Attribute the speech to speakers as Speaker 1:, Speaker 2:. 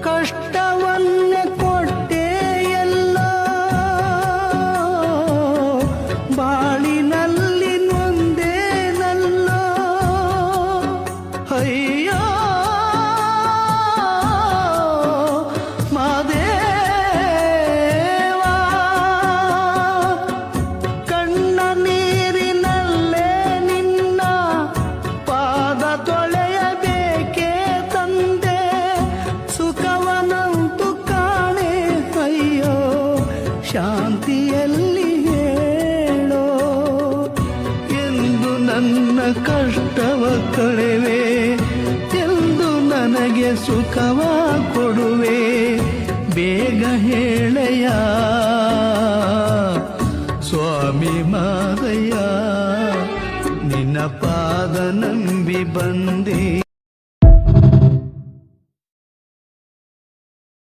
Speaker 1: ಕಷ್ಟವನ್ನೇ ಕೊಟ್ಟೆ ಎಲ್ಲ ಬಾಳಿನಲ್ಲಿ ನೊಂದೇನಲ್ಲ ಅಯ್ಯೋ ಮಾದೇವಾ ಕಣ್ಣ ನೀರಿನಲ್ಲೇ ನಿನ್ನ ಪಾದ ತೊಳೆಯಬೇಕೇ ತಂದೆ ಸುಖವನಂತು ಕಾಣೆ ಅಯ್ಯೋ ಶಾಂತಿಯಲ್ಲಿ ಹೇಳೋ ಎಂದು ನನ್ನ ಕಷ್ಟವ ಕಳೆವೆ ಎಂದು ನನಗೆ ಸುಖವ ಕೊಡುವೆ ಬೇಗ ಹೇಳೆಯ ಸ್ವಾಮಿ ಮಾದಯ್ಯ ನಿನ್ನ ಪಾದ ನಂಬಿ ಬಂದೆ